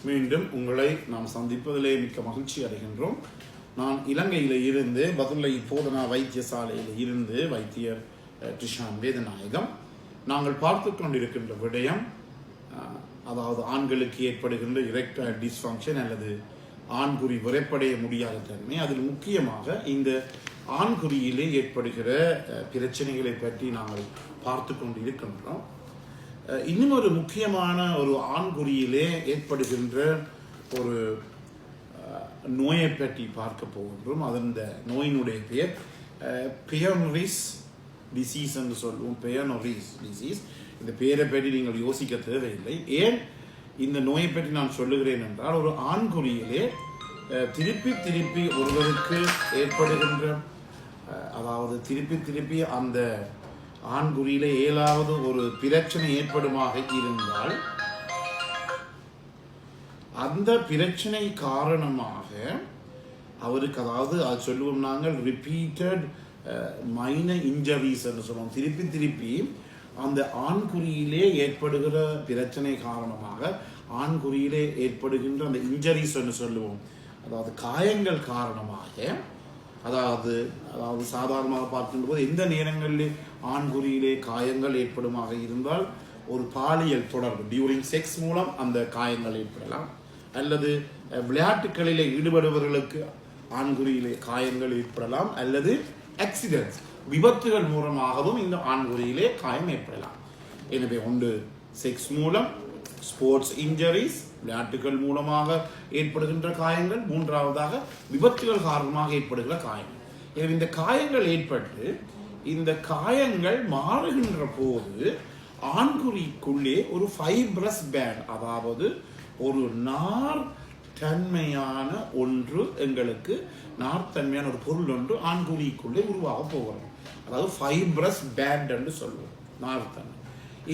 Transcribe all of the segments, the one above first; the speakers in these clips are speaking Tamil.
மீண்டும் உங்களை நாம் சந்திப்பதிலே மிக்க மகிழ்ச்சி அடைகின்றோம். நான் இலங்கையில் இருந்து பதுளை போதனா வைத்தியசாலையில் இருந்து வைத்தியர் ட்ரிஷான் வேதநாயகம். நாங்கள் பார்த்து கொண்டிருக்கின்ற விடயம், அதாவது ஆண்களுக்கு ஏற்படுகின்ற எரெக்டைல் டிஸ்ஃபங்க்ஷன் அல்லது ஆண்குறி விரைப்படைய முடியாத தன்மை. அதில் முக்கியமாக இந்த ஆண்குறியிலே ஏற்படுகிற பிரச்சனைகளை பற்றி நாங்கள் பார்த்து கொண்டு இருக்கின்றோம். இன்னும் ஒரு முக்கியமான ஒரு ஆண்குறியிலே ஏற்படுகின்ற ஒரு நோயை பற்றி பார்க்க போகின்றோம். அந்த நோயினுடைய பெயர் பெயர்னரிஸ் டிசீஸ் என்று சொல்லுவோம். பெயர்னரிஸ் டிசீஸ். இந்த பெயரை பற்றி நீங்கள் யோசிக்க தேவையில்லை. ஏன் இந்த நோயை பற்றி நான் சொல்லுகிறேன் என்றால், ஒரு ஆண்குறியிலே திருப்பி திருப்பி ஒருவருக்கு ஏற்படுகின்ற, அதாவது திருப்பி திருப்பி அந்த ஆண்குறியிலே ஏதாவது ஒரு பிரச்சனை ஏற்படுமாக இருந்தால், அந்த பிரச்சனை காரணமாக அவருக்கு, அதாவது அது சொல்லுவோம் நாங்கள் ரிப்பீட்டட் மைனர் இன்ஜரிஸ் என்று சொல்லுவோம். திருப்பி திருப்பி அந்த ஆண்குறியிலே ஏற்படுகிற பிரச்சனை காரணமாக ஆண்குறியிலே ஏற்படுகின்ற அந்த இன்ஜரிஸ் என்று சொல்லுவோம், அதாவது காயங்கள் காரணமாக, அதாவது சாதாரணமாக பார்க்கின்ற போது எந்த நேரங்களிலே ஆண்குறியிலே காயங்கள் ஏற்படுமாக இருந்தால், ஒரு பாலியல் தொடர்பு டியூரிங் செக்ஸ் மூலம் அந்த காயங்கள் ஏற்படலாம், அல்லது விளையாட்டுகளிலே ஈடுபடுபவர்களுக்கு ஆண்குறியிலே காயங்கள் ஏற்படலாம், அல்லது ஆக்சிடென்ட்ஸ் விபத்துகள் மூலமாகவும் இந்த ஆண்குறியிலே காயம் ஏற்படலாம். எனவே ஒன்று செக்ஸ் மூலம், ஸ்போர்ட்ஸ் இன்ஜரிஸ் விளையாட்டுகள் மூலமாக ஏற்படுகின்ற காயங்கள், மூன்றாவதாக விபத்துகள் காரணமாக ஏற்படுகிற காயங்கள். எனவே இந்த காயங்கள் ஏற்பட்டு இந்த காயங்கள் மாறுகின்ற போது ஆண்குறிக்குள்ளே ஒரு ஃபைப்ரஸ் பேண்ட், அதாவது ஒரு நார் தன்மையான ஒன்று, எங்களுக்கு நார்த்தன்மையான ஒரு பொருள் ஒன்று ஆண்குறிக்குள்ளே உருவாக போகிறது. அதாவது ஃபைப்ரஸ் பேண்ட் என்று சொல்லுவோம், நார்த்தன்மை.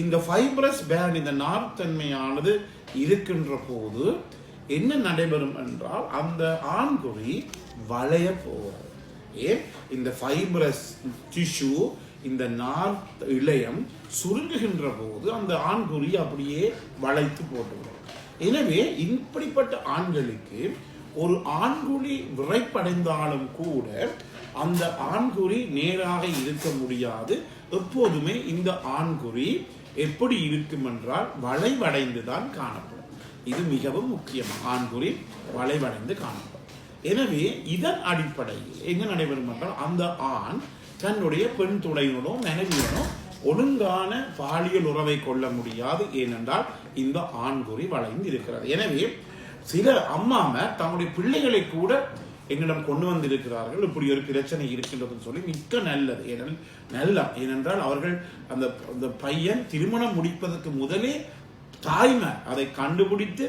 இந்த ஃபைப்ரஸ் பேண்ட், இந்த நார்த்தன்மையானது இருக்கின்ற போது என்ன நடைபெறும் என்றால், அந்த ஆண்குறி வளைய போகிறது. ஏன்? இந்த ஃபைப்ரஸ் டிஷ்யூ, இந்த நார் இழையம் சுருங்குகின்ற போது அந்த ஆண்குறி அப்படியே வளைத்து போட்டுவிடும். எனவே இப்படிப்பட்ட ஆண்களுக்கு ஒரு ஆண்குறி விரைப்படைந்தாலும் கூட அந்த ஆண்குறி நேராக இருக்க முடியாது. எப்போதுமே இந்த ஆண்குறி எப்படி இருக்கும் என்றால் வளைவடைந்துதான் காணப்படும். இது மிகவும் முக்கியம். ஆண்குறி வளைவடைந்து காணப்படும். எனவே இதன் அடிப்படையில் என்ன நடைபெறும் என்றால், அந்த ஆண் தன்னுடைய பெண் துணையுடனோ மனைவியுடனோ ஒழுங்கான பாலியல் உறவை கொள்ள முடியாது. ஏனென்றால் இந்த ஆண்குறி வளைந்து இருக்கிறது. எனவே சில அம்மாமார் தங்களுடைய பிள்ளைகளை கூட எங்களிடம் கொண்டு வந்திருக்கிறார்கள், இப்படி ஒரு பிரச்சனை இருக்கின்றதுன்னு சொல்லி. மிக்க நல்லது. ஏனென்றால் அவர்கள் அந்த பையன் திருமணம் முடிப்பதற்கு முதலே தாய்மை அதை கண்டுபிடித்து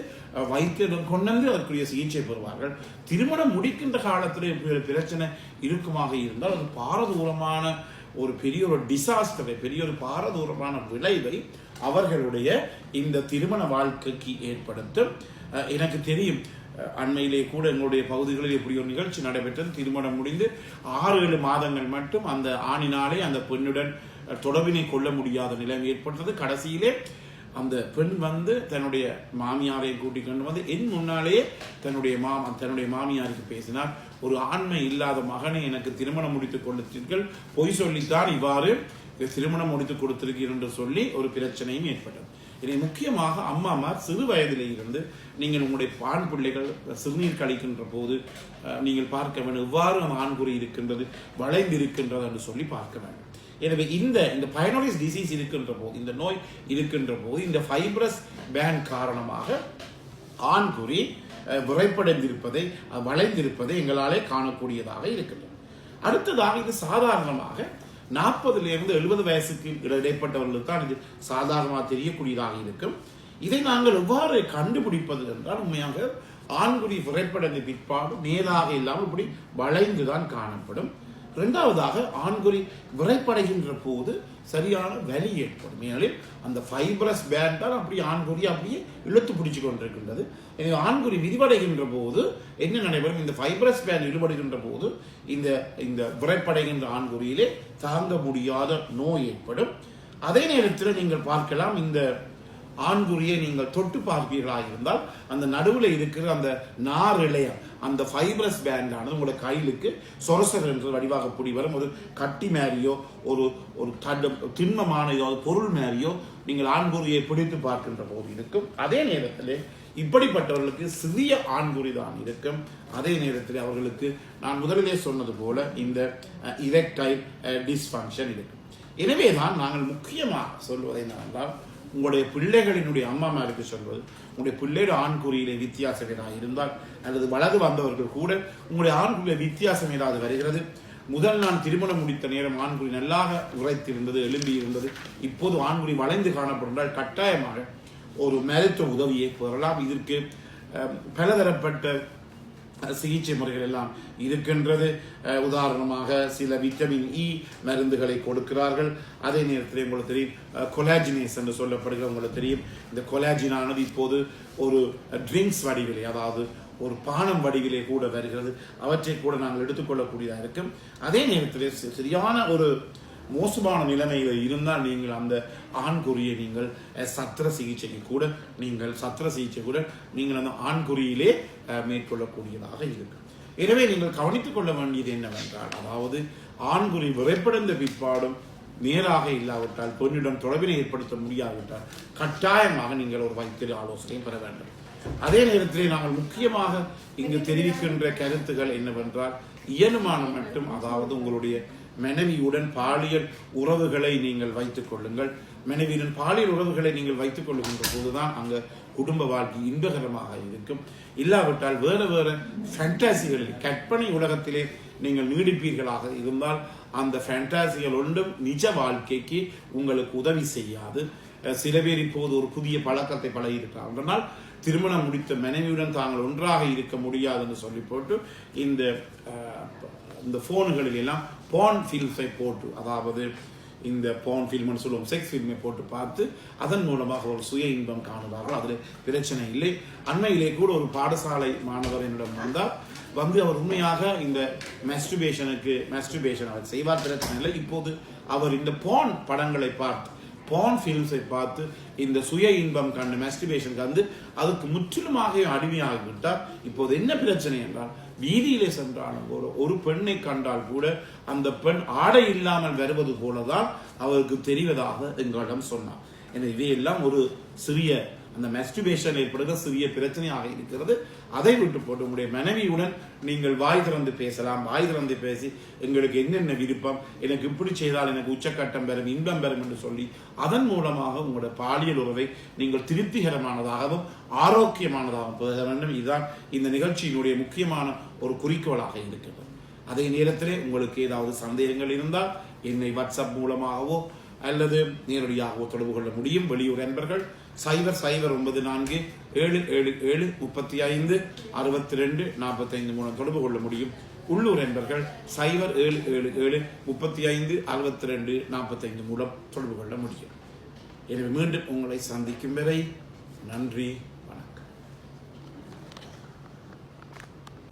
வைத்தியம் கொண்டு வந்து அதற்குரிய சிகிச்சை பெறுவார்கள். திருமணம் முடிக்கின்ற காலத்தில் இப்படி ஒரு பிரச்சனை இருக்குமாக இருந்தால் அது பாரதூரமான ஒரு பெரிய ஒரு டிசாஸ்டரை, பெரிய ஒரு பாரதூரமான விளைவை அவர்களுடைய இந்த திருமண வாழ்க்கைக்கு ஏற்படுத்தும். எனக்கு தெரியும், அண்மையிலே கூட எங்களுடைய பகுதிகளில் இப்படி ஒரு நிகழ்ச்சி நடைபெற்றது. திருமணம் முடிந்து 6-7 மாதங்கள் மட்டும் அந்த ஆணினாலே அந்த பெண்ணுடன் தொடர்பினை கொள்ள முடியாத நிலைமை ஏற்பட்டது. கடைசியிலே அந்த பெண் தன்னுடைய மாமியாரை கூட்டிக் கொண்டு வந்து என் முன்னாலேயே தன்னுடைய மாமியாருக்கு பேசினார். ஒரு ஆண்மை இல்லாத மகனை எனக்கு திருமணம் முடித்துக் கொடுத்தீர்கள், பொய் சொல்லித்தான் இவ்வாறு திருமணம் முடித்துக் கொடுத்திருக்கிறீர்கள் என்று சொல்லி ஒரு பிரச்சனையும் ஏற்பட்டது. இதை முக்கியமாக அம்மாமார் சிறு வயதிலே இருந்து நீங்கள் உங்களுடைய ஆண் பிள்ளைகள் சிறுநீர் கழிக்கின்ற போது நீங்கள் பார்க்க வேண்டும், எவ்வாறு ஆண்குறி இருக்கின்றது, வளைந்து இருக்கின்றது என்று சொல்லி பார்க்க வேண்டும். எனவே இந்த பைனோரிஸ் டிசீஸ் இருக்கின்ற போது, இந்த நோய் இருக்கின்ற போது, இந்த ஃபைப்ரஸ் பேண்ட் காரணமாக ஆண்குறி விரைப்படைந்திருப்பதை, வளைந்திருப்பதை எங்களாலே காணக்கூடியதாக இருக்கின்றது. அடுத்ததாக இது சாதாரணமாக 40 to 70 வயசுக்கு இடைப்பட்டவர்களுக்கு தான் இது சாதாரணமாக தெரியக்கூடியதாக இருக்கும். இதை நாங்கள் எவ்வாறு கண்டுபிடிப்பது என்றால், உண்மையாக ஆண்குறி விரைப்படைந்த பிற்பாடு நேராக இல்லாமல் இப்படி வளைந்துதான் காணப்படும். இரண்டாவதாக ஆண்குறி விரைப்படைகின்ற போது சரியான வலி ஏற்படும். ஏனெனில் அந்த ஃபைப்ரஸ் பேண்ட் தான் அப்படி ஆண்குறி அப்படியே இழுத்து பிடிச்சு கொண்டிருக்கின்றது. எனவே ஆண்குறி விரிவடைகின்ற போது என்ன நடைபெறும்? இந்த ஃபைப்ரஸ் பேண்ட் ஈடுபடுகின்ற போது இந்த விரைப்படைகின்ற ஆண்குறியிலே தாங்க முடியாத நோய் ஏற்படும். அதே நேரத்தில் நீங்கள் பார்க்கலாம், இந்த ஆண்குறியை நீங்கள் தொட்டு பார்ப்பீர்களாக இருந்தால் அந்த நடுவில் இருக்கிற அந்த நார் இழையம், அந்த ஃபைப்ரஸ் பேண்டானது உங்களோட கையிலுக்கு சொரசர் என்று வடிவாக பிடி வரும் ஒரு கட்டி மேரியோ ஒரு ஒரு திண்மமான ஏதாவது பொருள் மேரியோ நீங்கள் ஆண்குறியை பிடித்து பார்க்கின்ற போது இருக்கும். அதே நேரத்தில் இப்படிப்பட்டவர்களுக்கு சிறிய ஆண்குறி தான் இருக்கும். அதே நேரத்தில் அவர்களுக்கு நான் முதலிலே சொன்னது போல இந்த இரெக்டைல் டிஸ்ஃபங்க்ஷன் இருக்கும். எனவே தான் நாங்கள் முக்கியமாக சொல்வது என்னவென்றால், உங்களுடைய பிள்ளைகளினுடைய அம்மாமாருக்கு சொல்வது, உங்களுடைய பிள்ளையோட ஆண்குறியிலே வித்தியாசம் ஏதாவது இருந்தால் அல்லது வலது வந்தவர்கள் கூட உங்களுடைய ஆண்குறியில வித்தியாசம் ஏதாவது வருகிறது, முதல் நான் திருமணம் முடித்த நேரம் ஆண்குறி நல்லாக உரைத்திருந்தது, எழும்பி இருந்தது, இப்போது ஆண்குறி வளைந்து காணப்படுவதால் கட்டாயமாக ஒரு மருத்துவ உதவியை பெறலாம். இதற்கு பலதரப்பட்ட சிகிச்சை முறைகள் எல்லாம் இருக்கின்றது. உதாரணமாக சில விட்டமின் இ மருந்துகளை கொடுக்கிறார்கள். அதே நேரத்தில் உங்களுக்கு தெரியும் கொலாஜினேஸ் என்று சொல்லப்படுகிற உங்களுக்கு தெரியும், இந்த கொலாஜினானது இப்போது ஒரு ட்ரிங்க்ஸ் வடிவிலே, அதாவது ஒரு பானம் வடிவிலே கூட வருகிறது. அவற்றை கூட நாங்கள் எடுத்துக்கொள்ளக்கூடியதாக இருக்கும். அதே நேரத்தில் சரியான ஒரு மோசமான நிலைமையில் இருந்தால் நீங்கள் அந்த ஆண்குறியை நீங்கள் சத்திர சிகிச்சைக்கு கூட நீங்கள் அந்த ஆண்குறியிலே மேற்கொள்ளக்கூடியதாக இருக்கும். எனவே நீங்கள் கவனித்துக் கொள்ள வேண்டியது என்னவென்றால், அதாவது ஆண்குறி விரைப்படைந்த பிற்பாடும் நேராக இல்லாவிட்டால், பெண்ணிடம் தொடர்பினை ஏற்படுத்த முடியாவிட்டால் கட்டாயமாக நீங்கள் ஒரு வைத்திய ஆலோசனையும் பெற வேண்டும். அதே நேரத்திலே நாங்கள் முக்கியமாக இங்கு தெரிவிக்கின்ற கருத்துக்கள் என்னவென்றால், இயலுமான மட்டும், அதாவது உங்களுடைய மனைவியுடன் பாலியல் உறவுகளை நீங்கள் வைத்துக் கொள்ளுங்கள். மனைவியுடன் பாலியல் உறவுகளை நீங்கள் வைத்துக் கொள்ளுகின்ற போதுதான் அங்க குடும்ப வாழ்க்கை இன்பகரமாக இருக்கும். இல்லாவிட்டால் வேறு வேறு ஃபேண்டாசிகளில், கற்பனை உலகத்திலே நீங்கள் நீடிப்பீர்களாக இருந்தால் அந்த ஃபேண்டாசிகள் ஒன்றும் நிஜ வாழ்க்கைக்கு உங்களுக்கு உதவி செய்யாது. சில பேர் இப்போது ஒரு புதிய பழக்கத்தை பழகியிருக்கிறார்கள். அதனால் திருமணம் முடித்த மனைவியுடன் தாங்கள் ஒன்றாக இருக்க முடியாது என்று சொல்லி போட்டு இந்த போன்களில் எல்லாம் பான் ஃபில்மை போட்டு, அதாவது இந்த பான் ஃபில்ம்னு சொல்லுவோம், செக்ஸ் ஃபில்மை போட்டு பார்த்து அதன் மூலமாக ஒரு சுய இன்பம் காணுவார்கள். அதில் பிரச்சனை இல்லை. அண்மையிலே கூட ஒரு பாடசாலை மாணவர் என்னிடம் வந்து அவர் உண்மையாக இந்த மாஸ்டர்பேஷன் அவர் செய்வார், பிரச்சனை இல்லை. இப்போது அவர் இந்த பான் படங்களை பார்த்து, பான் ஃபில்ம்ஸை பார்த்து இந்த சுய இன்பம் கண்டு மாஸ்டர்பேஷனுக்கு வந்து அதுக்கு முற்றிலுமாக அடிமையாகிவிட்டார். இப்போது என்ன பிரச்சனை என்றால், வீதியிலே சென்றாலும் கூட ஒரு பெண்ணை கண்டால் கூட அந்த பெண் ஆடை இல்லாமல் வருவது போலதான் அவருக்கு தெரிவதாக எங்களிடம் சொன்னார். எனவே இவையெல்லாம் ஒரு சிறிய அந்த மாஸ்டர்பேஷன் ஏற்படுகிற சிறிய பிரச்சனையாக இருக்கிறது. அதை விட்டு போட்டு உங்களுடைய மனைவியுடன் நீங்கள் வாய் திறந்து பேசலாம். வாய் திறந்து பேசி எங்களுக்கு என்னென்ன விருப்பம், எனக்கு இப்படி செய்தால் எனக்கு உச்சக்கட்டம் பெறும், இன்பம் பெறும் என்று சொல்லி அதன் மூலமாக உங்களுடைய பாலியல் உறவை நீங்கள் திருப்திகரமானதாகவும் ஆரோக்கியமானதாகவும் பெற வேண்டும். இதுதான் இந்த நிகழ்ச்சியினுடைய முக்கியமான ஒரு குறிக்கோளாக இருக்கிறது. அதே நேரத்திலே உங்களுக்கு ஏதாவது சந்தேகங்கள் இருந்தால் என்னை வாட்ஸ்அப் மூலமாகவோ அல்லது நேரடியாகவோ தொடர்பு கொள்ள முடியும். வெளியூர் நண்பர்கள் 0094 777 35 62 45 மூலம் தொடர்பு கொள்ள முடியும். உள்ளூர் நண்பர்கள் 0777 35 62 45 மூலம் தொடர்பு கொள்ள முடியும். எனவே மீண்டும் உங்களை சந்திக்கும் வரை நன்றி.